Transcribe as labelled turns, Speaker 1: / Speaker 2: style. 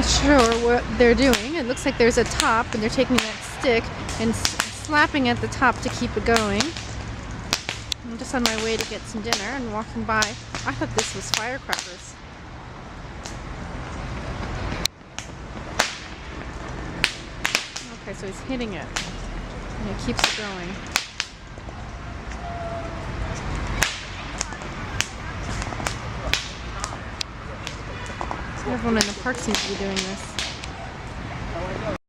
Speaker 1: sure what they're doing. It looks like there's a top and they're taking that stick and slapping at the top to keep it going. I'm just on my way to get some dinner and walking by. I thought this was firecrackers. Okay, so he's hitting it and he keeps it going. Everyone in the park seems to be doing this.